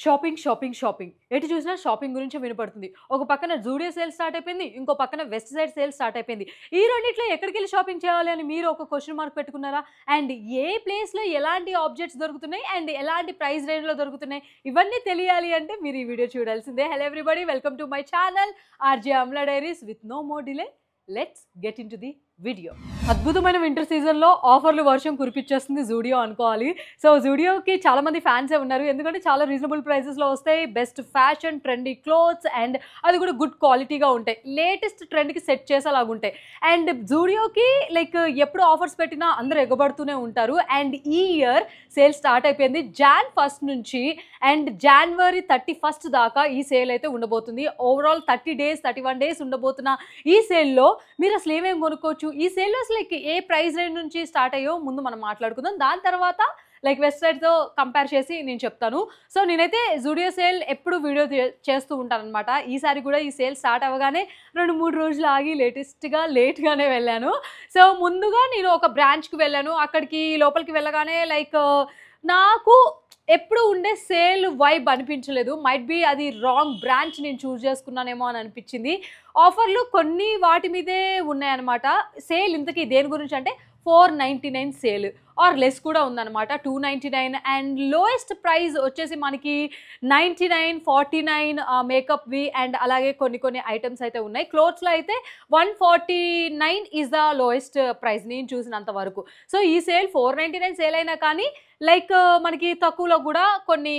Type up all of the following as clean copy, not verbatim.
Shopping, shopping, shopping. ఎటు చూసినా shopping గురించే వినపడుతుంది. ఒక పక్కన జూడియో సేల్ స్టార్ట్ అయిపోయింది. ఇంకో పక్కన వెస్ట్ సైడ్ సేల్ స్టార్ట్ అయిపోయింది. ఈ రెండిట్లో ఎక్కడికెళ్ళి షాపింగ్ చేయాలి అని మీరు ఒక క్వెషన్ మార్క్ పెట్టుకున్నారా? అండ్ ఏ ప్లేస్‌లో ఎలాంటి ఆబ్జెక్ట్స్ దొరుకుతున్నాయి? అండ్ ఎలాంటి ప్రైస్ రేంజ్‌లో దొరుకుతున్నాయి? ఇవన్నీ తెలియాలి అంటే మీరు ఈ వీడియో చూడాల్సిందే. Hello everybody, welcome to my channel RJ Amala diaries. With no more delay, let's get into the video. అద్భుతమైన వింటర్ సీజన్లో ఆఫర్లు వర్షం కురిపించేస్తుంది జూడియో అనుకోవాలి. సో జూడియోకి చాలామంది ఫ్యాన్సే ఉన్నారు. ఎందుకంటే చాలా రీజనబుల్ ప్రైసెస్లో వస్తాయి. Best fashion, trendy clothes and అది కూడా గుడ్ క్వాలిటీగా ఉంటాయి. లేటెస్ట్ ట్రెండ్కి సెట్ చేసేలాగా ఉంటాయి. అండ్ జూడియోకి లైక్ ఎప్పుడు ఆఫర్స్ పెట్టినా అందరూ ఎగబడుతూనే ఉంటారు. అండ్ ఈ ఇయర్ సేల్ స్టార్ట్ అయిపోయింది Jan 1 నుంచి అండ్ January 31 దాకా ఈ సేల్ అయితే ఉండబోతుంది. ఓవరాల్ 30 days 31 days ఉండబోతున్న ఈ సేల్లో మీరు అసలు ఏమేమి కొనుక్కోవచ్చు, ఈ సేల్లో అసలు ఏ ప్రైస్ రేంజ్ నుంచి స్టార్ట్ అయ్యో ముందు మనం మాట్లాడుకుందాం. దాని తర్వాత లైక్ వెస్ట్ సైడ్తో కంపేర్ చేసి నేను చెప్తాను. సో నేనైతే జూడియో సేల్ ఎప్పుడు వీడియో చేస్తూ ఉంటాను అనమాట. ఈసారి కూడా ఈ సేల్ స్టార్ట్ అవ్వగానే 2-3 రోజులు ఆగి లేట్గానే వెళ్ళాను. సో ముందుగా నేను ఒక బ్రాంచ్కి వెళ్ళాను. అక్కడికి లోపలికి వెళ్ళగానే లైక్ నాకు ఎప్పుడు ఉండే సేల్ వైబ్ అనిపించలేదు. మైట్ బీ అది రాంగ్ బ్రాంచ్ నేను చూస్ చేసుకున్నానేమో అని అనిపించింది. ఆఫర్లు కొన్ని వాటి మీదే ఉన్నాయన్నమాట. సేల్ ఇంతకీ దేని గురించి అంటే 499 సేల్ ఆర్ లెస్ కూడా ఉందన్నమాట. 299 అండ్ లోయెస్ట్ ప్రైస్ వచ్చేసి మనకి 99, 49 మేకప్వి అండ్ అలాగే కొన్ని ఐటమ్స్ అయితే ఉన్నాయి. క్లోత్స్లో అయితే 149 ఈజ్ ద లోయెస్ట్ ప్రైస్ నేను చూసినంత వరకు. సో ఈ సేల్ 499 సేల్ అయినా కానీ లైక్ మనకి తక్కువలో కూడా కొన్ని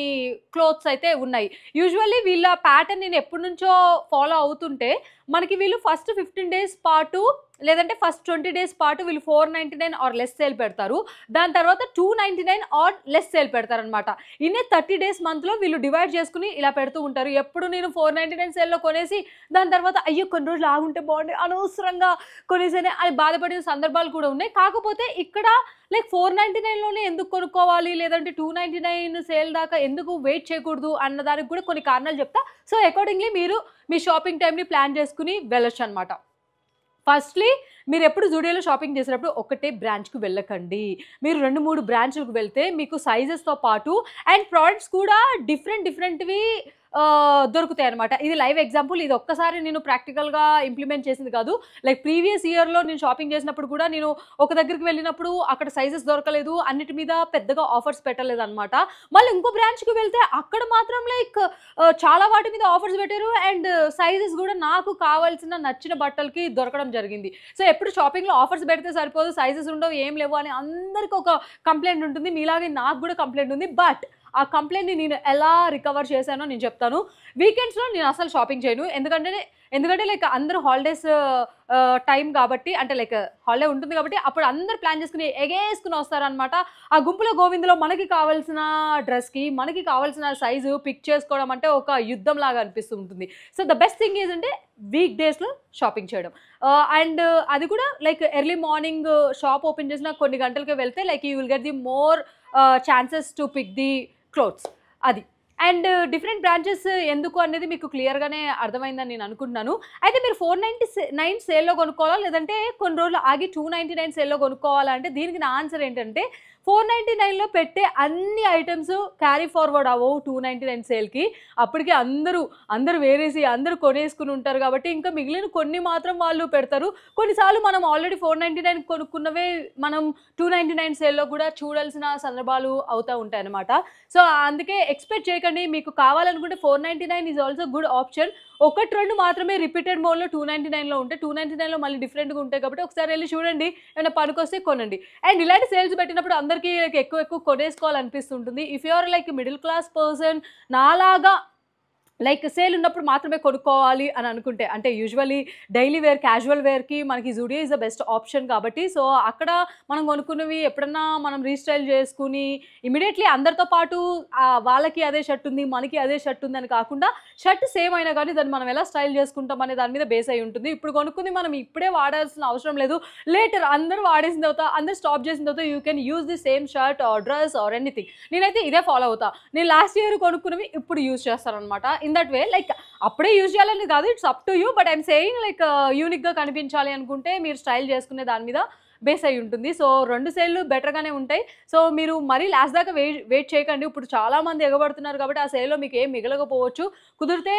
క్లోత్స్ అయితే ఉన్నాయి. యూజువల్లీ వీళ్ళ ప్యాటర్న్ నేను ఎప్పటి నుంచో ఫాలో అవుతుంటే మనకి వీళ్ళు ఫస్ట్ 15 days పాటు లేదంటే ఫస్ట్ 20 days పాటు వీళ్ళు 499 ఆర్ లెస్ సేల్ పెడతారు. దాని తర్వాత 299 ఆర్ లెస్ సేల్ పెడతారనమాట. ఇన్నే 30 days మంత్లో వీళ్ళు డివైడ్ చేసుకుని ఇలా పెడుతూ ఉంటారు. ఎప్పుడు నేను 499 సేల్లో కొనేసి దాని తర్వాత అయ్యో కొన్ని రోజులు ఆగుంటే బాగుండే అనవసరంగా కొనేసేనే అని బాధపడిన సందర్భాలు కూడా ఉన్నాయి. కాకపోతే ఇక్కడ లైక్ 499లోనే ఎందుకు కొనుక్కోవాలి, లేదంటే 299 సేల్ దాకా ఎందుకు వెయిట్ చేయకూడదు అన్న దానికి కూడా కొన్ని కారణాలు చెప్తా. సో అకార్డింగ్లీ మీరు మీ షాపింగ్ టైంని ప్లాన్ చేసుకుని వెళ్ళొచ్చు అనమాట. ఫస్ట్లీ మీరు ఎప్పుడు జూడియోలో షాపింగ్ చేసేటప్పుడు ఒకటే బ్రాంచ్కి వెళ్ళకండి. మీరు 2-3 బ్రాంచ్లకు వెళ్తే మీకు సైజెస్తో పాటు అండ్ ప్రోడక్ట్స్ కూడా డిఫరెంట్వి దొరుకుతాయి అనమాట. ఇది లైవ్ ఎగ్జాంపుల్. ఇది ఒక్కసారి నేను ప్రాక్టికల్గా ఇంప్లిమెంట్ చేసింది కాదు. లైక్ ప్రీవియస్ ఇయర్లో నేను షాపింగ్ చేసినప్పుడు కూడా నేను ఒక దగ్గరికి వెళ్ళినప్పుడు అక్కడ సైజెస్ దొరకలేదు, అన్నిటి మీద పెద్దగా ఆఫర్స్ పెట్టలేదు అనమాట. మళ్ళీ ఇంకో బ్రాంచ్కి వెళ్తే అక్కడ మాత్రం లైక్ చాలా వాటి మీద ఆఫర్స్ పెట్టారు అండ్ సైజెస్ కూడా నాకు కావాల్సిన నచ్చిన బట్టలకి దొరకడం జరిగింది. సో ఎప్పుడు షాపింగ్లో ఆఫర్స్ పెడితే సరిపోదు, సైజెస్ ఉండవు, ఏం లేవు అని అందరికీ ఒక కంప్లైంట్ ఉంటుంది. మీలాగే నాకు కూడా కంప్లైంట్ ఉంది. బట్ ఆ కంప్లైంట్ని నేను ఎలా రికవర్ చేశానో నేను చెప్తాను. వీకెండ్స్లో నేను అసలు షాపింగ్ చేయను. ఎందుకంటే లైక్ అందరూ హాలిడేస్ టైం కాబట్టి, అంటే లైక్ హాలిడే ఉంటుంది కాబట్టి అప్పుడు అందరు ప్లాన్ చేసుకుని ఎగేసుకుని వస్తారనమాట. ఆ గుంపులో గోవిందులో మనకి కావాల్సిన డ్రెస్కి మనకి కావాల్సిన సైజు పిక్ చేసుకోవడం అంటే ఒక యుద్ధం లాగా అనిపిస్తూ ఉంటుంది. So the best thing is అంటే వీక్ డేస్లో షాపింగ్ చేయడం. అండ్ అది కూడా like early morning shop open చేసిన కొన్ని గంటలకే వెళ్తే like you will get the more chances to pick the clothes. అది అండ్ డిఫరెంట్ బ్రాంచెస్ ఎందుకు అనేది మీకు క్లియర్గానే అర్థమైందని నేను అనుకుంటున్నాను. అయితే మీరు 499 సేల్లో కొనుక్కోవాలా, లేదంటే కొన్ని రోజులు ఆగి 299 సేల్లో కొనుక్కోవాలా అంటే దీనికి నా ఆన్సర్ ఏంటంటే 499లో పెట్టే అన్ని ఐటమ్స్ క్యారీ ఫార్వర్డ్ అవ్వవు 299 సేల్కి. అప్పటికే అందరూ వేరేసి అందరూ కొనేసుకుని ఉంటారు కాబట్టి ఇంకా మిగిలిన కొన్ని మాత్రం వాళ్ళు పెడతారు. కొన్నిసార్లు మనం ఆల్రెడీ 499 కొనుక్కున్నవే మనం 299 సేల్లో కూడా చూడాల్సిన సందర్భాలు అవుతూ ఉంటాయి అన్నమాట. సో అందుకే ఎక్స్పెక్ట్ చేయకండి. మీకు కావాలనుకుంటే 499 ఈజ్ ఆల్సో గుడ్ ఆప్షన్. 1-2 మాత్రమే రిపీటెడ్ మోడ్లో 299లో ఉంటే 299లో మళ్ళీ డిఫరెంట్గా ఉంటాయి కాబట్టి ఒకసారి వెళ్ళి చూడండి, ఏమైనా పనికొస్తే కొనండి. అండ్ ఇలాంటి సేల్స్ పెట్టినప్పుడు అందరికీ లైక్ ఎక్కువ కొనేసుకోవాలనిపిస్తుంటుంది. If you are like middle class person నాలాగా లైక్ సేల్ ఉన్నప్పుడు మాత్రమే కొనుక్కోవాలి అని అనుకుంటే, అంటే యూజువల్లీ డైలీ వేర్ క్యాజువల్ వేర్కి మనకి Zudio is the best option కాబట్టి సో అక్కడ మనం కొనుక్కున్నవి ఎప్పుడన్నా మనం రీస్టైల్ చేసుకుని ఇమీడియట్లీ అందరితో పాటు వాళ్ళకి అదే షర్ట్ ఉంది మనకి అదే షర్ట్ ఉంది అని కాకుండా షర్ట్ సేమ్ అయినా కానీ దాన్ని మనం ఎలా స్టైల్ చేసుకుంటాం అనే దాని మీద బేస్ అయి ఉంటుంది. ఇప్పుడు కొనుక్కుంది మనం ఇప్పుడే వాడాల్సిన అవసరం లేదు. లేటర్ అందరూ వాడేసిన తర్వాత అందరూ స్టాప్ చేసిన తర్వాత you can use the same shirt are dress or anything. నేనైతే ఇదే ఫాలో అవుతా. నేను లాస్ట్ ఇయర్ కొనుక్కున్నవి ఇప్పుడు యూజ్ చేస్తాను అనమాట. ఇన్ దట్ వే లైక్ అప్పుడే యూజ్ చేయాలని కాదు, it's up to you. But I'm saying like యూనిక్గా కనిపించాలి అనుకుంటే మీరు స్టైల్ చేసుకునే దాని మీద బేస్ అయి ఉంటుంది. సో 2 సేల్లు బెటర్‌గానే ఉంటాయి. సో మీరు మరీ లాస్ట్ దాకా వెయిట్ చేయకండి. ఇప్పుడు చాలామంది ఎగబడుతున్నారు కాబట్టి ఆ సేల్‌లో మీకు ఏం మిగలకపోవచ్చు. కుదిరితే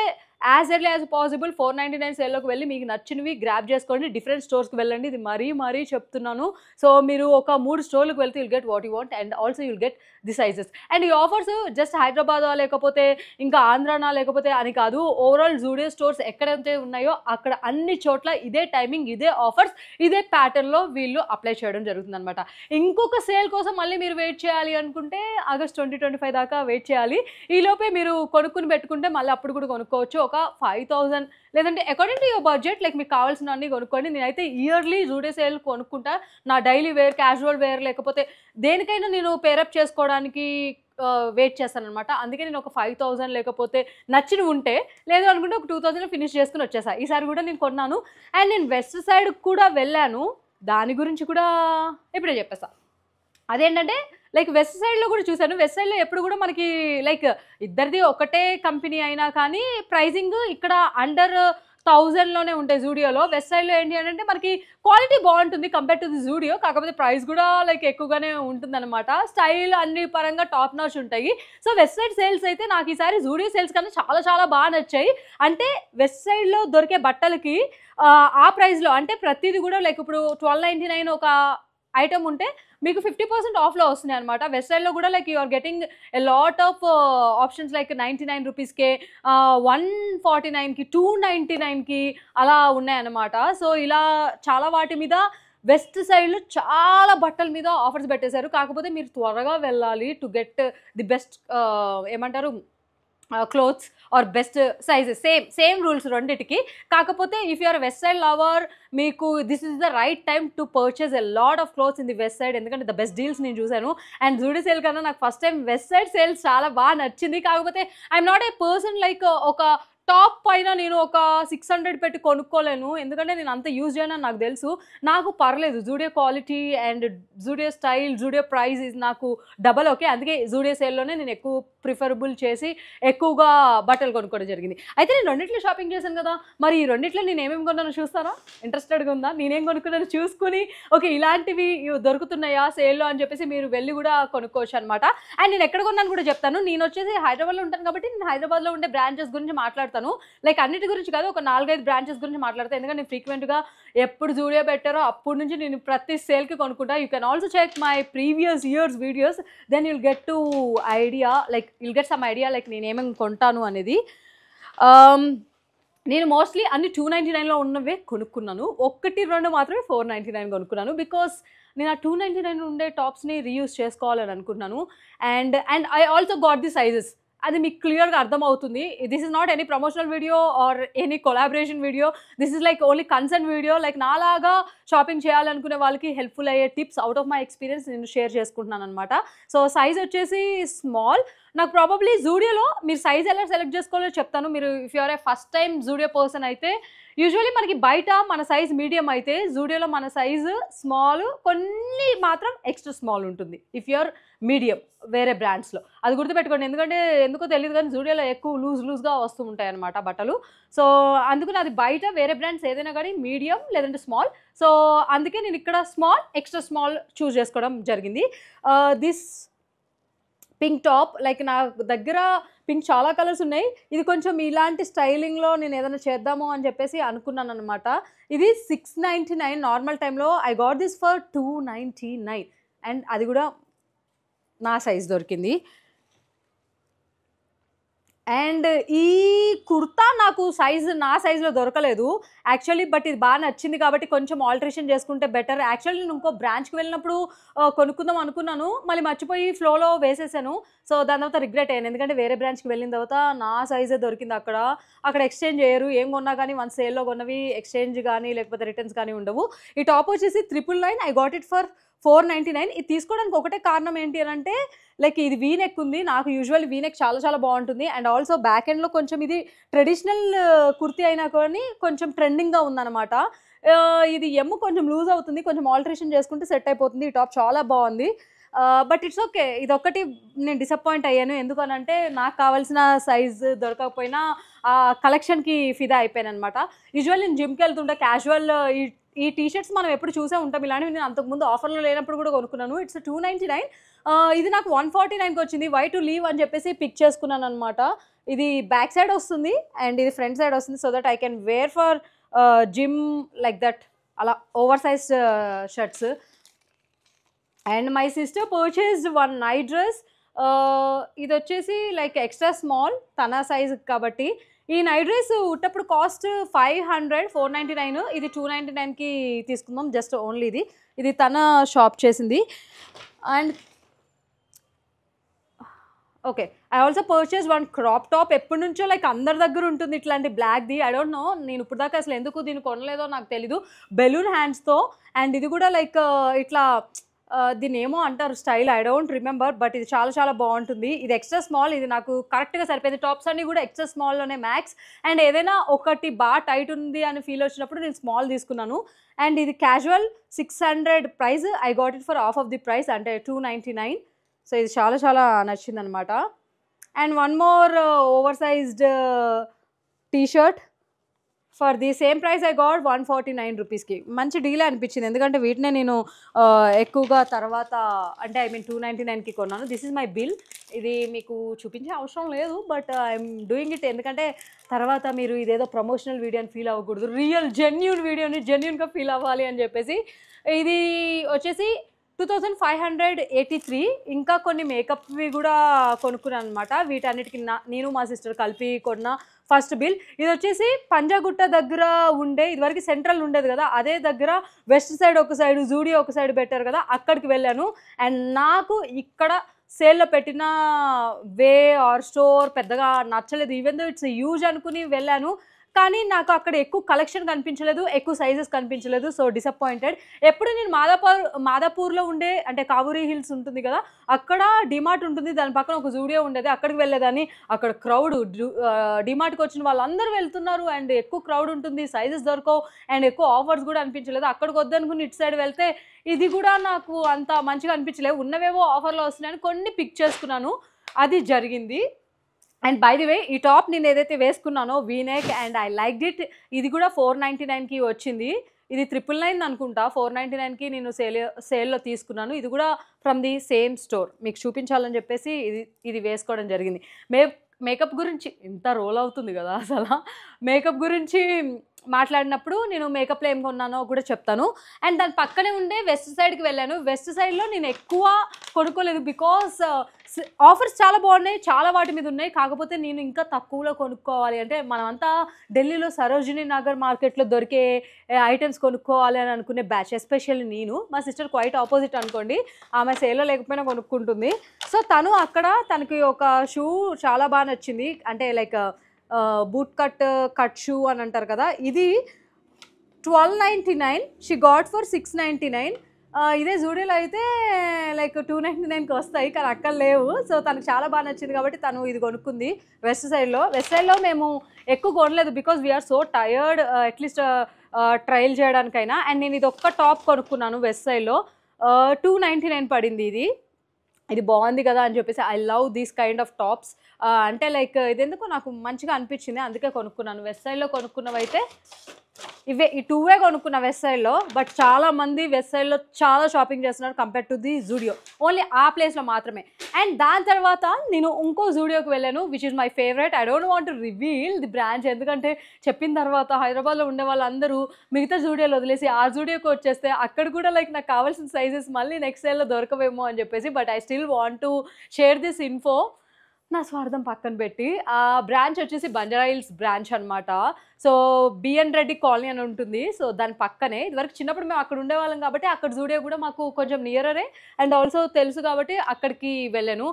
యాజ్ ఎర్లీ యాజ్ పాసిబుల్ 499 సేల్‌లోకి వెళ్ళి మీకు నచ్చినవి గ్రాబ్ చేసుకోండి. డిఫరెంట్ స్టోర్స్‌కి వెళ్ళండి. ఇది మరీ చెప్తున్నాను. సో మీరు ఒక 3 స్టోర్‌లకు వెళ్తే you'll get what you want and also you'll get the sizes. And ఈ ఆఫర్స్ జస్ట్ హైదరాబాదా లేకపోతే ఇంకా ఆంధ్రానా లేకపోతే అని కాదు. ఓవరాల్ జూడియో స్టోర్స్ ఎక్కడైతే ఉన్నాయో అక్కడ అన్ని చోట్ల ఇదే టైమింగ్, ఇదే ఆఫర్స్, ఇదే ప్యాటర్న్‌లో వీళ్ళు అప్లై చేయడం జరుగుతుందనమాట. ఇంకొక సేల్ కోసం మళ్ళీ మీరు వెయిట్ చేయాలి అనుకుంటే ఆగస్ట్ 2025 దాకా వెయిట్ చేయాలి. ఈలోపే మీరు కొనుక్కుని పెట్టుకుంటే మళ్ళీ అప్పుడు కూడా కొనుక్కోవచ్చు. ఒక 5000 లేదంటే according to your budget like మీకు కావాల్సినవన్నీ కొనుక్కోండి. నేనైతే ఇయర్లీ జూడియో సేల్ కొనుక్కుంటా. నా డైలీ వేర్, క్యాజువల్ వేర్ లేకపోతే దేనికైనా నేను పేరప్ చేసుకోవడానికి వెయిట్ చేస్తాననమాట. అందుకే నేను ఒక 5000 లేకపోతే నచ్చినవి ఉంటే, లేదు అనుకుంటే ఒక 2000లో ఫినిష్ చేసుకుని వచ్చేసా. ఈసారి కూడా నేను కొన్నాను. అండ్ నేను వెస్ట్ సైడ్ కూడా వెళ్ళాను. దాని గురించి కూడా ఇప్పుడే చెప్పేస్తా. అదేంటంటే లైక్ వెస్ట్ సైడ్‌లో కూడా చూసాను. వెస్ట్ సైడ్‌లో ఎప్పుడు కూడా మనకి లైక్ ఇద్దరిది ఒకటే కంపెనీ అయినా కానీ ప్రైజింగ్ ఇక్కడ అండర్ 1000లోనే ఉంటాయి జూడియోలో. వెస్ట్ సైడ్‌లో ఏంటి అంటే మనకి క్వాలిటీ బాగుంటుంది కంపేర్ టు ది జూడియో. కాకపోతే ప్రైస్ కూడా లైక్ ఎక్కువగానే ఉంటుందన్నమాట. స్టైల్ అన్ని పరంగా టాప్ నాచ్ ఉంటాయి. సో వెస్ట్ సైడ్ సేల్స్ అయితే నాకు ఈసారి జూడియో సేల్స్ కన్నా చాలా బాగా నచ్చాయి. అంటే వెస్ట్ సైడ్‌లో దొరికే బట్టలకి ఆ ప్రైస్‌లో అంటే ప్రతిది కూడా లైక్ ఇప్పుడు 1299 ఒక ఐటమ్ ఉంటే మీకు 50% ఆఫ్‌లో వస్తున్నాయి అనమాట. వెస్ట్ సైడ్‌లో కూడా like you are getting a lot of options like 99 రూపీస్‌కే 149కి 299కి అలా ఉన్నాయన్నమాట. సో ఇలా చాలా వాటి మీద వెస్ట్ సైడ్‌లో చాలా బట్టల మీద ఆఫర్స్ పెట్టేశారు. కాకపోతే మీరు త్వరగా వెళ్ళాలి టు గెట్ ది బెస్ట్ ఏమంటారు clothes or best sizes. Same rules రెండిటికి. కాకపోతే if you are Westside lover మీకు this is the right time to purchase a lot of clothes in the Westside. ఎందుకంటే the best deals నేను చూశాను. And Zudio sale కన్నా నాకు first time Westside sales చాలా బాగా నచ్చింది. కాకపోతే I'm not a person like ఒక టాప్ పైన నేను ఒక 600 పెట్టి కొనుక్కోలేను. ఎందుకంటే నేను అంత యూజ్ చేయనని నాకు తెలుసు. నాకు పర్లేదు Zudio quality and Zudio style, Zudio price is నాకు డబల్ ఓకే. అందుకే జూడియో సేల్లోనే నేను ఎక్కువ ప్రిఫరబుల్ చేసి ఎక్కువగా బట్టలు కొనుక్కోవడం జరిగింది. అయితే నేను రెండిట్లో షాపింగ్ చేశాను కదా, మరి ఈ రెండిట్లో నేను ఏమేమి కొన్నానో చూస్తారా? ఇంట్రెస్టెడ్గా ఉందా? నేనేం కొనుక్కున్నానో చూసుకుని ఓకే ఇలాంటివి దొరుకుతున్నాయా సేల్లో అని చెప్పేసి మీరు వెళ్ళి కూడా కొనుక్కోవచ్చు అనమాట. అండ్ నేను ఎక్కడ కొన్నాను కూడా చెప్తాను. నేను వచ్చేసి హైదరాబాద్లో ఉంటాను కాబట్టి నేను హైదరాబాద్లో ఉండే బ్రాంచెస్ గురించి మాట్లాడతాను. లైక్ అన్నిటి గురించి కాదు, ఒక 4-5 బ్రాంచెస్ గురించి మాట్లాడతాను. ఎందుకంటే నేను ఫ్రీక్వెంట్గా ఎప్పుడు జూడియో పెట్టారో అప్పటి నుంచి నేను ప్రతి సేల్కి కొనుక్కుంటా. You can also check my previous years videos. Then you'll get to idea like you'll get some idea like నేను ఏమేమి కొంటాను అనేది. నేను మోస్ట్లీ అన్ని 299లో ఉన్నవే కొనుక్కున్నాను. 1-2 మాత్రమే 499 కొనుక్కున్నాను. బికాస్ నేను ఆ 299 ఉండే టాప్స్ని రీయూజ్ చేసుకోవాలని అనుకున్నాను. And I also got the sizes. అది మీకు క్లియర్గా అర్థమవుతుంది. This is not any promotional video or any collaboration video. This is like only concern video. Like నాలాగా షాపింగ్ చేయాలనుకునే వాళ్ళకి హెల్ప్ఫుల్ అయ్యే tips out of my experience నేను షేర్ చేసుకుంటున్నాను అనమాట. సో సైజ్ వచ్చేసి స్మాల్. నాకు ప్రాబబ్లీ జూడియోలో మీరు సైజ్ ఎలా సెలెక్ట్ చేసుకోవాలో చెప్తాను. మీరు if you're a first time Zudio person అయితే యూజువల్లీ మనకి బయట మన సైజ్ మీడియం అయితే జూడియోలో మన సైజు స్మాల్, కొన్ని మాత్రం ఎక్స్ట్రా స్మాల్ ఉంటుంది ఇఫ్ యూఆర్ మీడియం వేరే బ్రాండ్స్లో. అది గుర్తుపెట్టుకోండి. ఎందుకంటే ఎందుకో తెలియదు కానీ జూడియోలో ఎక్కువ లూజ్గా వస్తూ ఉంటాయి అనమాట బట్టలు. సో అందుకని అది బయట వేరే బ్రాండ్స్ ఏదైనా కానీ మీడియం లేదంటే స్మాల్. సో అందుకే నేను ఇక్కడ స్మాల్, ఎక్స్ట్రా స్మాల్ చూస్ చేసుకోవడం జరిగింది. దిస్ పింక్ టాప్ లైక్ నా దగ్గర పింక్ చాలా కలర్స్ ఉన్నాయి. ఇది కొంచెం ఇలాంటి స్టైలింగ్లో నేను ఏదైనా చేద్దాము అని చెప్పేసి అనుకున్నాను అనమాట. ఇది 699 నార్మల్ టైంలో. I got this for 299 and అది కూడా నా సైజ్ దొరికింది. అండ్ ఈ కుర్తా నాకు నా సైజులో దొరకలేదు యాక్చువల్లీ. బట్ ఇది బాగా నచ్చింది కాబట్టి కొంచెం ఆల్టరేషన్ చేసుకుంటే బెటర్. యాక్చువల్లీ నేను ఇంకో బ్రాంచ్కి వెళ్ళినప్పుడు కొనుక్కుందాం అనుకున్నాను, మళ్ళీ మర్చిపోయి ఫ్లోలో వేసేసాను. సో దాని తర్వాత రిగ్రెట్ అయ్యాను. ఎందుకంటే వేరే బ్రాంచ్కి వెళ్ళిన తర్వాత నా సైజే దొరికింది. అక్కడ ఎక్స్చేంజ్ చేయరు. ఏం కొన్నా కానీ వన్ సేల్లో కొన్నవి ఎక్స్చేంజ్ కానీ లేకపోతే రిటర్న్స్ కానీ ఉండవు. ఈ టాప్ వచ్చేసి 999. I got it for 499. ఇది తీసుకోవడానికి ఒకటే కారణం ఏంటి అని అంటే లైక్ ఇది వీనెక్ ఉంది. నాకు యూజువల్ వీనెక్ చాలా బాగుంటుంది. అండ్ ఆల్సో బ్యాక్ ఎండ్లో కొంచెం ఇది ట్రెడిషనల్ కుర్తీ అయినా కానీ కొంచెం ట్రెండింగ్గా ఉందన్నమాట. ఇది ఎమ్ము కొంచెం లూజ్ అవుతుంది, కొంచెం ఆల్టరేషన్ చేసుకుంటే సెట్ అయిపోతుంది. ఈ టాప్ చాలా బాగుంది. But it's okay. ఇదొక్కటి నేను డిసప్పాయింట్ అయ్యాను. ఎందుకనంటే నాకు కావాల్సిన సైజ్ దొరకకపోయినా ఆ కలెక్షన్కి ఫిదా అయిపోయాను అనమాట. యూజువల్ నేను జిమ్కి వెళ్తుంటే క్యాజువల్ ఈ ఈ టీ షర్ట్స్ మనం ఎప్పుడు చూసే ఉంటాం. ఇలాంటివి నేను అంతకుముందు ఆఫర్‌లో లేనప్పుడు కూడా కొనుక్కున్నాను. ఇట్స్ 299. ఇది నాకు 149కి వచ్చింది. వై టు లీవ్ అని చెప్పేసి పిక్ చేసుకున్నాననమాట. ఇది బ్యాక్ సైడ్ వస్తుంది అండ్ ఇది ఫ్రంట్ సైడ్ వస్తుంది. So that I can wear for gym like that, అలా over size shirts. And my sister purchased one night dress. ఇది వచ్చేసి లైక్ ఎక్స్ట్రా స్మాల్ తన సైజ్ కాబట్టి. ఈ నైట్ డ్రెస్ ఉట్టప్పుడు కాస్ట్ 500, 499. ఇది 299కి తీసుకుందాం జస్ట్ ఓన్లీ. ఇది తన షాప్ చేసింది. And okay, I also purchase one crop top. ఎప్పటి నుంచో లైక్ అందరి దగ్గర ఉంటుంది ఇట్లాంటి బ్లాక్ది. ఐ డోంట్ నో, నేను ఇప్పుడు దాకా అసలు ఎందుకు దీన్ని కొనలేదో నాకు తెలీదు. బెలూన్ హ్యాండ్స్తో. అండ్ ఇది కూడా లైక్ ఇట్లా దీన్ని ఏమో అంటారు style, I don't remember. But ఇది చాలా చాలా బాగుంటుంది. ఇది ఎక్స్ట్రా స్మాల్. ఇది నాకు కరెక్ట్గా సరిపోయింది. టాప్స్ అన్నీ కూడా ఎక్స్ట్రా స్మాల్లోనే మ్యాక్స్. అండ్ ఏదైనా ఒకటి బాగా టైట్ ఉంది అని ఫీల్ వచ్చినప్పుడు నేను స్మాల్ తీసుకున్నాను. అండ్ ఇది casual 600 price. I got it for half of the price, అంటే 299. సో ఇది చాలా చాలా నచ్చింది అనమాట. And one more over sized T shirt for the same price I got 149 రూపీస్కి. మంచి డీల్ అనిపించింది, ఎందుకంటే వీటినే నేను ఎక్కువగా తర్వాత అంటే ఐ మీన్ 299కి కొన్నాను. This is my bill. ఇది మీకు చూపించే అవసరం లేదు, బట్ ఐఎమ్ డూయింగ్ ఇట్ ఎందుకంటే తర్వాత మీరు ఇదేదో ప్రమోషనల్ వీడియో అని ఫీల్ అవ్వకూడదు, రియల్ జెన్యూన్ వీడియోని జెన్యూన్గా ఫీల్ అవ్వాలి అని చెప్పేసి. ఇది వచ్చేసి 2583. ఇంకా కొన్ని మేకప్వి కూడా కొనుక్కున్నాను అనమాట. వీటన్నిటికి నేను మా సిస్టర్ కలిపి కొన్న ఫస్ట్ బిల్. ఇది వచ్చేసి పంజాగుట్ట దగ్గర ఉండే, ఇదివరకు సెంట్రల్ ఉండేది కదా, అదే దగ్గర వెస్ట్ సైడ్ ఒక సైడ్, జూడియో ఒక సైడ్ పెట్టారు కదా, అక్కడికి వెళ్ళాను. అండ్ నాకు ఇక్కడ సేల్లో పెట్టిన వే ఆర్ స్టోర్ పెద్దగా నచ్చలేదు. ఈవెన్ దో ఇట్స్ హ్యూజ్ అనుకుని వెళ్ళాను, కానీ నాకు అక్కడ ఎక్కువ కలెక్షన్ కనిపించలేదు, ఎక్కువ సైజెస్ కనిపించలేదు. So disappointed. ఎప్పుడు నేను మాదాపూర్లో ఉండే, అంటే కావూరి హిల్స్ ఉంటుంది కదా, అక్కడ డిమార్ట్ ఉంటుంది, దాని పక్కన ఒక జూడియో ఉండేది, అక్కడికి వెళ్ళేదాన్ని. అక్కడ క్రౌడ్, డిమార్ట్కి వచ్చిన వాళ్ళందరూ వెళ్తున్నారు అండ్ ఎక్కువ క్రౌడ్ ఉంటుంది, సైజెస్ దొరకవు అండ్ ఎక్కువ ఆఫర్స్ కూడా అనిపించలేదు. అక్కడికి వద్దనుకుని ఇటు సైడ్ వెళ్తే ఇది కూడా నాకు అంత మంచిగా అనిపించలేదు. ఉన్నవేవో ఆఫర్లో వస్తున్నాయని కొన్ని పిక్ చేసుకున్నాను, అది జరిగింది. అండ్ బై ది వే, ఈ టాప్ నేను ఏదైతే వేసుకున్నానో V neck, and I liked it. ఇది కూడా 499కి వచ్చింది. ఇది 999 అనుకుంటా. 499కి నేను సేల్లో తీసుకున్నాను. ఇది కూడా ఫ్రమ్ ది సేమ్ స్టోర్. మీకు చూపించాలని చెప్పేసి ఇది వేసుకోవడం జరిగింది. మేకప్ గురించి ఇంత రోల్ అవుతుంది కదా అసలు. మేకప్ గురించి మాట్లాడినప్పుడు నేను మేకప్లో ఏం కొన్నానో కూడా చెప్తాను. అండ్ దాని పక్కనే ఉండే వెస్ట్ సైడ్కి వెళ్ళాను. వెస్ట్ సైడ్లో నేను ఎక్కువ కొనుక్కోలేదు, బికాస్ ఆఫర్స్ చాలా బాగున్నాయి, చాలా వాటి మీద ఉన్నాయి. కాకపోతే నేను ఇంకా తక్కువలో కొనుక్కోవాలి అంటే, మనమంతా ఢిల్లీలో సరోజినీ నగర్ మార్కెట్లో దొరికే ఐటమ్స్ కొనుక్కోవాలి అని అనుకునే బ్యాచ్. ఎస్పెషల్లీ నేను, మా సిస్టర్ క్వైట్ ఆపోజిట్ అనుకోండి. ఆమె సేల్లో లేకపోయినా కొనుక్కుంటుంది. సో తను అక్కడ, తనకి ఒక షూ చాలా బాగా నచ్చింది, అంటే లైక్ బూట్ కట్ షూ అని అంటారు కదా, ఇది 1299. She got for 699. ఇదే జూడియోలో అయితే లైక్ 299కి వస్తాయి, కానీ అక్కడ లేవు. సో తనకు చాలా బాగా నచ్చింది కాబట్టి తను ఇది కొనుక్కుంది వెస్ట్ సైడ్లో. మేము ఎక్కువ కొనలేదు, because we are so tired, at least trial చేయడానికైనా. అండ్ నేను ఇది ఒక్క టాప్ కొనుక్కున్నాను వెస్ట్ సైడ్లో, 299 పడింది. ఇది బాగుంది కదా అని చెప్పేసి, I love these kind of tops. అంటే లైక్ ఇదెందుకు నాకు మంచిగా అనిపించింది, అందుకే కొనుక్కున్నాను. వెస్ట్ సైడ్లో కొనుక్కున్నవైతే ఈ 2వే కొనుక్కున్న వెస్ట్ సైడ్లో. బట్ చాలా మంది వెస్ట్ సైడ్లో చాలా షాపింగ్ చేస్తున్నారు compare to the Zudio, only ఆ ప్లేస్లో మాత్రమే. అండ్ దాని తర్వాత నేను ఇంకో జూడియోకి వెళ్ళాను, which is my favourite. I don't want to reveal the branch, ఎందుకంటే చెప్పిన తర్వాత హైదరాబాద్లో ఉండే వాళ్ళందరూ మిగతా జూడియోలు వదిలేసి ఆ జూడియోకి వచ్చేస్తే అక్కడ కూడా లైక్ నాకు కావాల్సిన సైజెస్ మళ్ళీ నెక్స్ట్ సైడ్లో దొరకవేమో అని చెప్పేసి. But I still want to share this info. నా స్వార్థం పక్కన పెట్టి, ఆ బ్రాంచ్ వచ్చేసి బంజారా హిల్స్ బ్రాంచ్ అనమాట. సో బిఎన్ రెడ్డి కాలనీ అని ఉంటుంది. సో దాని పక్కనే, ఇదివరకు చిన్నప్పుడు మేము అక్కడ ఉండేవాళ్ళం కాబట్టి అక్కడ జూడియో కూడా మాకు కొంచెం నియరరే అండ్ ఆల్సో తెలుసు కాబట్టి అక్కడికి వెళ్ళాను.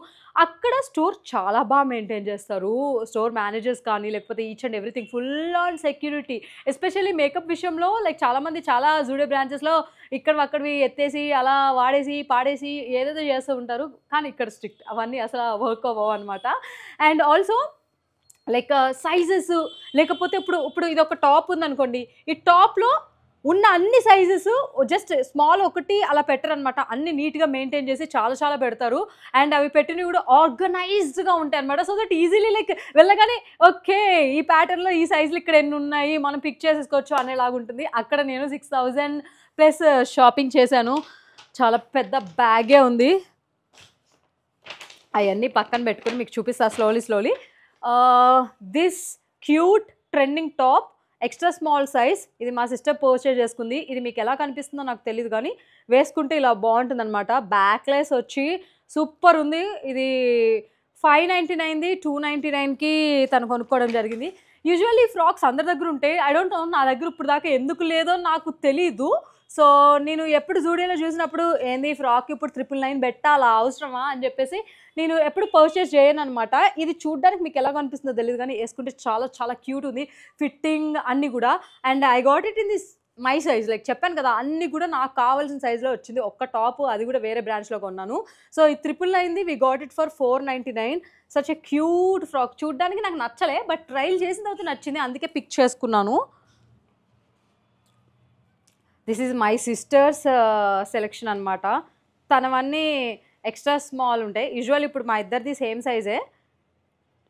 అక్కడ స్టోర్ చాలా బాగా మెయింటైన్ చేస్తారు, స్టోర్ మేనేజర్స్ కానీ, లేకపోతే each and everything full on security. Especially makeup విషయంలో లైక్ చాలామంది చాలా జూడియో బ్రాంచెస్లో అక్కడివి ఎత్తేసి అలా వాడేసి పాడేసి ఏదేదో చేస్తూ ఉంటారు, కానీ ఇక్కడ స్ట్రిక్ట్, అవన్నీ అసలు వర్క్ అవ్వవు అనమాట. అండ్ ఆల్సో లైక్ సైజెస్, లేకపోతే ఇప్పుడు ఇది ఒక టాప్ ఉందనుకోండి, ఈ టాప్లో ఉన్న అన్ని సైజెస్ జస్ట్ స్మాల్ ఒకటి అలా పెట్టరనమాట. అన్ని నీట్‌గా మెయింటైన్ చేసి చాలా చాలా పెడతారు. అండ్ అవి పెట్టినవి కూడా ఆర్గనైజ్డ్‌గా ఉంటాయన్నమాట. సో దట్ ఈజీలీ లైక్ వెళ్ళగానే ఓకే. ఈ ప్యాటర్న్‌లో ఈ సైజులు ఇక్కడ ఎన్నున్నాయి మనం పిక్ చేసేసుకోవచ్చు అనేలాగా ఉంటుంది. అక్కడ నేను 6000 ప్లస్ షాపింగ్ చేశాను. చాలా పెద్ద బ్యాగే ఉంది. అవన్నీ పక్కన పెట్టుకొని మీకు చూపిస్తా slowly. This cute trending top extra small size. ఇది మా సిస్టర్ పర్చేజ్ చేసుకుంది. ఇది మీకు ఎలా కనిపిస్తుందో నాకు తెలియదు కానీ వేసుకుంటే ఇలా బాగుంటుంది అనమాట. బ్యాక్లెస్ వచ్చి సూపర్ ఉంది. ఇది 599ది 299కి తను కొనుక్కోవడం జరిగింది. యూజువల్లీ ఫ్రాక్స్ అందరి దగ్గర ఉంటాయి. ఐ డోంట్ నో నా దగ్గర ఇప్పుడు దాకా ఎందుకు లేదో నాకు తెలీదు. సో నేను ఎప్పుడు జూడియోలో చూసినప్పుడు ఏంది ఫ్రాక్ ఇప్పుడు 999 పెట్టాలా అవసరమా అని చెప్పేసి నేను ఎప్పుడు పర్చేస్ చేయను అనమాట. ఇది చూడడానికి మీకు ఎలా కనిపిస్తుందో తెలియదు కానీ వేసుకుంటే చాలా చాలా క్యూట్ ఉంది. ఫిట్టింగ్ అన్నీ కూడా. And I got it in this my size. Like చెప్పాను కదా అన్నీ కూడా నాకు కావాల్సిన సైజులో వచ్చింది. ఒక్క టాప్ అది కూడా వేరే బ్రాంచ్లో కొన్నాను. సో ఈ 999ది we got it for 499. Such a cute frock. చూడడానికి నాకు నచ్చలే బట్ ట్రైల్ చేసిన తర్వాత నచ్చింది, అందుకే పిక్ చేసుకున్నాను. This is my sisters selection అనమాట. తనవన్నీ ఎక్స్ట్రా స్మాల్ ఉంటాయి. యూజువల్ ఇప్పుడు మా ఇద్దరిది సేమ్ సైజే.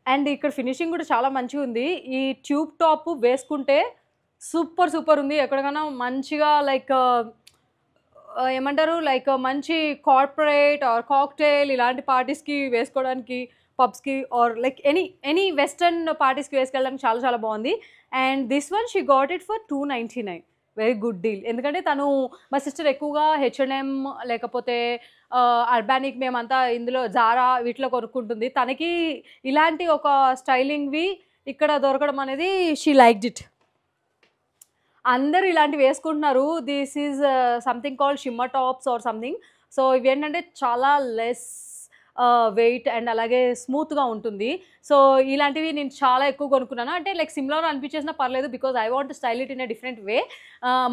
అండ్ ఇక్కడ ఫినిషింగ్ కూడా చాలా మంచిగా ఉంది. ఈ ట్యూబ్ టాప్ వేసుకుంటే సూపర్ ఉంది. ఎక్కడికైనా మంచిగా లైక్ ఏమంటారు లైక్ మంచి కార్పొరేట్ ఆర్ కాక్టైల్ ఇలాంటి పార్టీస్కి వేసుకోవడానికి, పబ్స్కి ఆర్ లైక్ ఎనీ వెస్టర్న్ పార్టీస్కి వేసుకెళ్ళడానికి చాలా చాలా బాగుంది. And this one she got it for 299. Very good deal. ఎందుకంటే తను మా సిస్టర్ ఎక్కువగా H&M లేకపోతే అర్బానిక్ మేమంతా ఇందులో జారా వీటిలో కొనుక్కుంటుంది. తనకి ఇలాంటి ఒక స్టైలింగ్వి ఇక్కడ దొరకడం అనేది షీ లైక్డ్ ఇట్. అందరూ ఇలాంటివి వేసుకుంటున్నారు. This is something called shimmer tops or something. So ఇవి ఏంటంటే చాలా లెస్ వెయిట్ అండ్ అలాగే స్మూత్గా ఉంటుంది. సో ఇలాంటివి నేను చాలా ఎక్కువ కొనుక్కున్నాను. అంటే లైక్ సిమిలర్ అనిపించేసినా పర్లేదు because I want style it in a different way.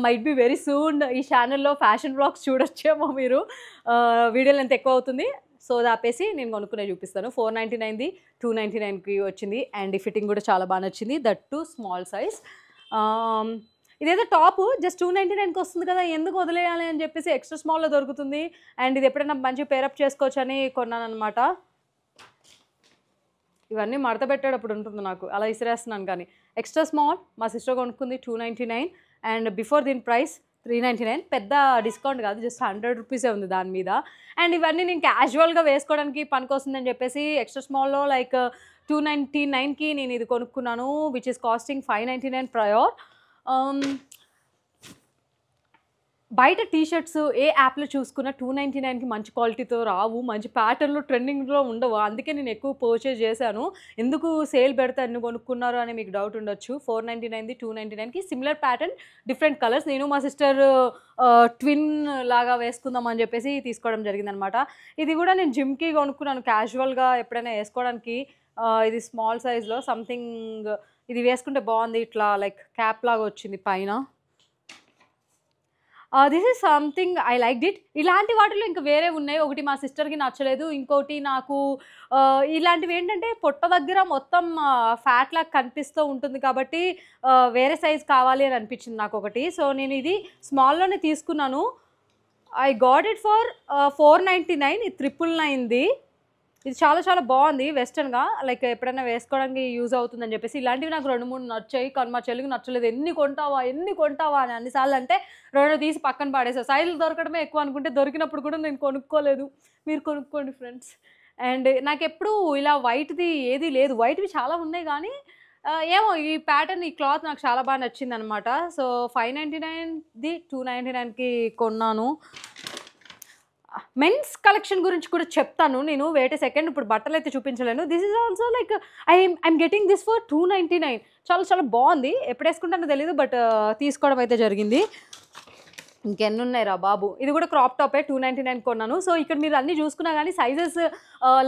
Might be very soon ఈ ఛానల్లో ఫ్యాషన్ బ్లాగ్స్ చూడొచ్చేమో మీరు. వీడియోలు ఎంత ఎక్కువ అవుతుంది సో దాపేసి నేను కొనుక్కునే చూపిస్తాను. 499ది 299కి వచ్చింది. అండ్ ఈ ఫిట్టింగ్ కూడా చాలా బాగా నచ్చింది. That to small size. ఇదేదో టాప్ జస్ట్ 299కి వస్తుంది కదా ఎందుకు వదిలేయాలి అని చెప్పేసి ఎక్స్ట్రా స్మాల్లో దొరుకుతుంది. అండ్ ఇది ఎప్పుడైనా మంచిగా పేరప్ చేసుకోవచ్చు అని కొన్నాను అనమాట. ఇవన్నీ మడత పెట్టేటప్పుడు ఉంటుంది నాకు, అలా ఇసిరేస్తున్నాను. కానీ ఎక్స్ట్రా స్మాల్ మా సిస్టర్ కొనుక్కుంది 299. అండ్ బిఫోర్ దీని ప్రైస్ 399. పెద్ద డిస్కౌంట్ కాదు, జస్ట్ 100 రూపీసే ఉంది దాని మీద. అండ్ ఇవన్నీ నేను క్యాజువల్గా వేసుకోవడానికి పనికొస్తుందని చెప్పేసి ఎక్స్ట్రా స్మాల్లో లైక్ 299కి నేను ఇది కొనుక్కున్నాను, విచ్ ఈస్ కాస్టింగ్ 599 ప్రయోర్. బయట టీషర్ట్స్ ఏ యాప్లో చూసుకున్న 299కి మంచి క్వాలిటీతో రావు, మంచి ప్యాటర్న్లో ట్రెండింగ్లో ఉండవు. అందుకే నేను ఎక్కువ పర్చేజ్ చేశాను. ఎందుకు సేల్ పెడితే అన్ని కొనుక్కున్నారు అని మీకు డౌట్ ఉండొచ్చు. 499ది 299కి సిమిలర్ ప్యాటర్న్ డిఫరెంట్ కలర్స్. నేను మా సిస్టర్ ట్విన్ లాగా వేసుకుందాం అని చెప్పేసి తీసుకోవడం జరిగిందనమాట. ఇది కూడా నేను జిమ్కి కొనుక్కున్నాను క్యాజువల్గా ఎప్పుడైనా వేసుకోవడానికి. ఇది స్మాల్ సైజ్లో సంథింగ్ ఇది వేసుకుంటే బాగుంది. ఇట్లా లైక్ క్యాప్ లాగా వచ్చింది పైన. This is something I like it. ఇలాంటి వాటిలో ఇంకా వేరే ఉన్నాయి. ఒకటి మా సిస్టర్కి నచ్చలేదు, ఇంకోటి నాకు ఇలాంటివి ఏంటంటే పొట్ట దగ్గర మొత్తం ఫ్యాట్ లాగా కనిపిస్తూ ఉంటుంది కాబట్టి వేరే సైజ్ కావాలి అని అనిపించింది నాకు ఒకటి. సో నేను ఇది స్మాల్లోనే తీసుకున్నాను. I got it for 499. ఇది 999ది. ఇది చాలా చాలా బాగుంది వెస్టర్న్గా, లైక్ ఎప్పుడైనా వేసుకోవడానికి యూజ్ అవుతుందని చెప్పేసి. ఇలాంటివి నాకు 2-3 నచ్చాయి కానీ మా చెల్లికి నచ్చలేదు. ఎన్ని కొంటావా అని అన్నిసార్లు అంటే 2 తీసి పక్కన పాడేసా. సైజులు దొరకడమే ఎక్కువ అనుకుంటే దొరికినప్పుడు కూడా నేను కొనుక్కోలేదు. మీరు కొనుక్కోండి ఫ్రెండ్స్. అండ్ నాకు ఎప్పుడు ఇలా వైట్ది ఏది లేదు. వైట్వి చాలా ఉన్నాయి కానీ ఏమో ఈ ప్యాటర్న్ ఈ క్లాత్ నాకు చాలా బాగా నచ్చింది అనమాట. సో 599ది 299కి కొన్నాను. మెన్స్ కలెక్షన్ గురించి కూడా చెప్తాను నేను. వెయిట్ సెకండ్, ఇప్పుడు బట్టలు అయితే చూపించలేను. This is also like I'm getting this for 299. చాలా చాలా బాగుంది. ఎప్పుడు వేసుకుంటానో తెలియదు బట్ తీసుకోవడం అయితే జరిగింది. ఇంకెన్ని ఉన్నాయి రా బాబు. ఇది కూడా క్రాప్ టాపే 299 కొన్నాను. సో ఇక్కడ మీరు అన్నీ చూసుకున్నా కానీ సైజెస్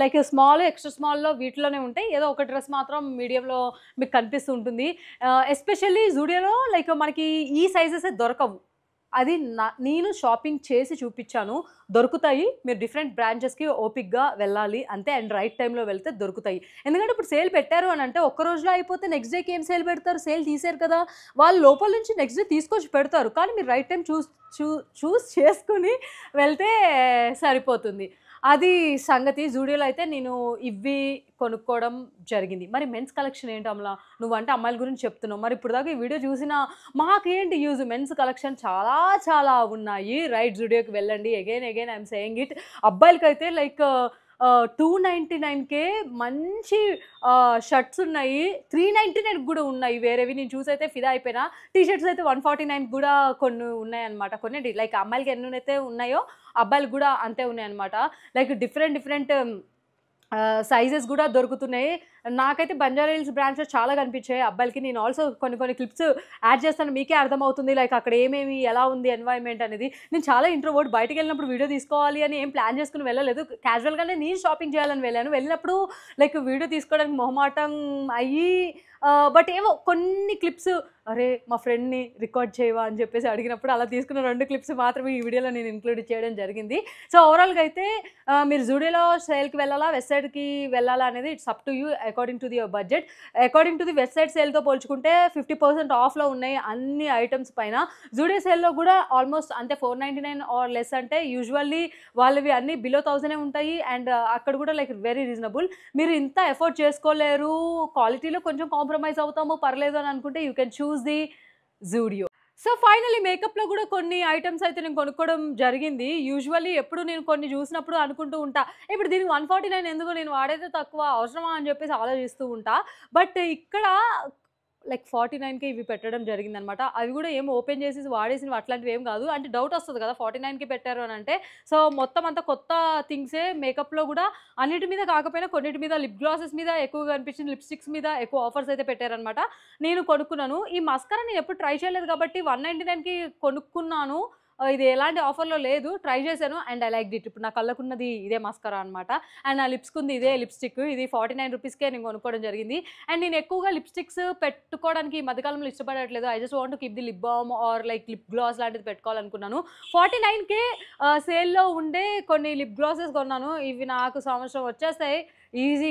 లైక్ స్మాల్ ఎక్స్ట్రా స్మాల్లో వీటిలోనే ఉంటాయి. ఏదో ఒక డ్రెస్ మాత్రం మీడియంలో మీకు కనిపిస్తూ ఉంటుంది. ఎస్పెషల్లీ జూడియోలో లైక్ మనకి ఈ సైజెస్ దొరకవు. అది నేను షాపింగ్ చేసి చూపించాను. దొరుకుతాయి. మీరు డిఫరెంట్ బ్రాంచెస్‌కి ఓపికగా వెళ్ళాలి అంతే. అండ్ రైట్ టైమ్‌లో వెళ్తే దొరుకుతాయి. ఎందుకంటే ఇప్పుడు సేల్ పెట్టారు అనంటే ఒక్క రోజులో అయిపోతే నెక్స్ట్ డేకి ఏం సేల్ పెడతారు? సేల్ తీశారు కదా! వాళ్ళు లోపల నుంచి నెక్స్ట్ డే తీసుకొచ్చి పెడతారు. కానీ మీరు రైట్ టైమ్ చూస్ చేసుకొని వెళ్తే సరిపోతుంది. అది సంగతి. జూడియోలో అయితే నేను ఇవి కొనుక్కోవడం జరిగింది. మరి మెన్స్ కలెక్షన్ ఏంటి అమల? నువ్వంటే అమ్మాయిల గురించి చెప్తున్నావు. మరి ఇప్పటిదాకా ఈ వీడియో చూసిన మాకేంటి యూజ్? మెన్స్ కలెక్షన్ చాలా చాలా ఉన్నాయి. రైట్ జూడియోకి వెళ్ళండి. Again I am saying it. అబ్బాయిలకైతే లైక్ 299కే మంచి షర్ట్స్ ఉన్నాయి. 399 కూడా ఉన్నాయి. వేరేవి నేను చూసైతే ఫిదా అయిపోయినా. టీ షర్ట్స్ అయితే 149 కూడా కొన్ని ఉన్నాయన్నమాట. కొన్ని లైక్ అమ్మాయిలకి ఎన్నైతే ఉన్నాయో అబ్బాయిలకి కూడా అంతే ఉన్నాయన్నమాట. లైక్ డిఫరెంట్ సైజెస్ కూడా దొరుకుతున్నాయి. నాకైతే బంజారా హిల్స్ బ్రాంచ్‌లో చాలా కనిపించాయి అబ్బాయిలకి. నేను ఆల్సో కొన్ని క్లిప్స్ యాడ్ చేస్తాను. మీకే అర్థమవుతుంది లైక్ అక్కడ ఏమేమి ఎలా ఉంది ఎన్వైర్న్‌మెంట్ అనేది. నేను చాలా ఇంట్రోవర్ట్. బయటికెళ్ళినప్పుడు వీడియో తీసుకోవాలి అని ఏం ప్లాన్ చేసుకొని వెళ్ళలేదు. క్యాజువల్‌గానే నేను షాపింగ్ చేయాలని వెళ్ళాను. వెళ్ళినప్పుడు లైక్ వీడియో తీసుకోవడానికి మొహమాటం అయ్యి బట్ ఏవో కొన్ని క్లిప్స్ అరే మా ఫ్రెండ్‌ని రికార్డ్ చేయవా అని చెప్పేసి అడిగినప్పుడు అలా తీసుకున్న 2 క్లిప్స్ మాత్రమే ఈ వీడియోలో నేను ఇంక్లూడ్ చేయడం జరిగింది. సో ఓవరాల్‌గా అయితే మీరు జూడియోలో సేల్‌కి వెళ్ళాలా, వెస్ట్ సైడ్‌కి వెళ్ళాలా అనేది it's up to you according to your budget. According to the Westside సేల్‌తో పోల్చుకుంటే 50% ఆఫ్‌లో ఉన్నాయి అన్ని ఐటమ్స్ పైన. జూడియో సేల్‌లో కూడా ఆల్మోస్ట్ అంతే 499 ఆర్ లెస్ అంటే యూజువల్లీ వాళ్ళవి అన్నీ బిలో 1000 ఉంటాయి. అండ్ అక్కడ కూడా లైక్ వెరీ రీజనబుల్. మీరు ఇంత ఎఫోర్డ్ చేసుకోలేరు, క్వాలిటీలో కొంచెం కాంప్రమైజ్ అవుతాము పర్లేదు అని అనుకుంటే you can choose the Zudio. So finally మేకప్‌లో కూడా కొన్ని ఐటమ్స్ అయితే నేను కొనుక్కోవడం జరిగింది. యూజువల్లీ ఎప్పుడు నేను కొన్ని చూసినప్పుడు అనుకుంటూ ఉంటా. ఇప్పుడు దీనికి 149 ఎందుకు నేను వాడేదే తక్కువ అవసరమా అని చెప్పేసి ఆలోచిస్తూ ఉంటా. బట్ ఇక్కడ లైక్ 49కే ఇవి పెట్టడం జరిగిందనమాట. అవి కూడా ఏం ఓపెన్ చేసేసి వాడేసినవి అట్లాంటివి ఏం కాదు. అంటే డౌట్ వస్తది కదా! 49కి పెట్టారు అని అంటే. సో మొత్తం అంతా కొత్త థింగ్సే. మేకప్‌లో కూడా అన్నిటి మీద కాకపోయినా కొన్నిటి మీద లిప్ గ్లాసెస్ మీద ఎక్కువగా అనిపించింది. లిప్‌స్టిక్స్ మీద ఎక్కువ ఆఫర్స్ అయితే పెట్టారనమాట. నేను కొనుక్కున్నాను. ఈ మస్కారా నేను ఎప్పుడు ట్రై చేయలేదు కాబట్టి 199కి కొనుక్కున్నాను. ఇది ఎలాంటి ఆఫర్‌లో లేదు. ట్రై చేశాను అండ్ ఐ లైక్డ్ ఇట్. ఇప్పుడు నా కళ్ళకున్నది ఇదే మస్కారా అనమాట. అండ్ నా లిప్స్‌కుంది ఇదే లిప్‌స్టిక్. ఇది 49 రూపీస్‌కే నేను కొనుక్కోవడం జరిగింది. అండ్ నేను ఎక్కువగా లిప్‌స్టిక్స్ పెట్టుకోవడానికి ఈ మధ్య కాలంలో ఇష్టపడట్లేదు. I just want to keep the lip balm or like lip gloss లాంటిది పెట్టుకోవాలనుకున్నాను. 49కే సేల్‌లో ఉండే కొన్ని లిప్ గ్లాసెస్ కొన్నాను. ఇవి నాకు సంవత్సరం వచ్చేస్తాయి. ఈజీ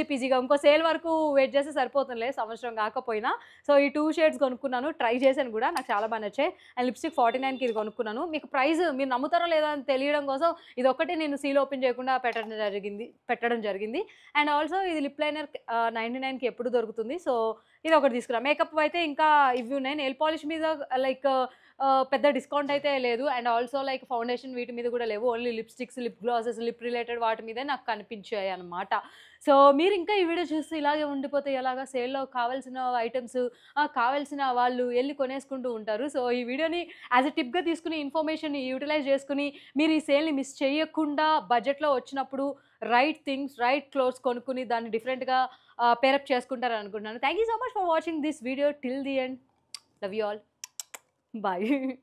పీజీగా. ఇంకో సేల్ వరకు వెయిట్ చేస్తే సరిపోతుందిలే సంవత్సరం కాకపోయినా. సో ఈ 2 షేడ్స్ కొనుక్కున్నాను. ట్రై చేశాను కూడా. నాకు చాలా బాగా నచ్చాయి. అండ్ లిప్‌స్టిక్ 49కి ఇది కొనుక్కున్నాను. మీకు ప్రైస్ మీరు నమ్ముతారో లేదో అని తెలియడం కోసం ఇదొక్కటి నేను సీల్ ఓపెన్ చేయకుండా పెట్టడం జరిగింది. అండ్ ఆల్సో ఇది లిప్ లైనర్ 99కి ఎప్పుడు దొరుకుతుంది. సో ఇదొకటి తీసుకున్నా. మేకప్ అయితే ఇంకా ఇవి ఉన్నాయి. నెయిల్ పాలిష్ మీద లైక్ పెద్ద డిస్కౌంట్ అయితే లేదు. అండ్ ఆల్సో లైక్ ఫౌండేషన్ వీటి మీద కూడా లేవు. Only lipsticks, lip glasses, lip related వాటి మీదే నాకు కనిపించాయి అన్నమాట. సో మీరు ఇంకా ఈ వీడియో చూస్తే ఇలాగే ఉండిపోతే ఎలాగా? సేల్‌లో కావాల్సిన ఐటెమ్స్ కావాల్సిన వాళ్ళు ఎళ్లి కొనేసుకుంటూ ఉంటారు. సో ఈ వీడియోని యాజ్ ఎ టిప్‌గా తీసుకొని ఇన్ఫర్మేషన్‌ని యుటిలైజ్ చేసుకొని మీరు ఈ సేల్‌ని మిస్ చేయకుండా బడ్జెట్‌లో వచ్చినప్పుడు రైట్ థింగ్స్, రైట్ క్లోత్స్ కొనుక్కొని దాన్ని డిఫరెంట్‌గా పేరప్ చేసుకుంటారని అనుకుంటున్నాను. Thank you so much for watching this video till the end. Love you all. Bye.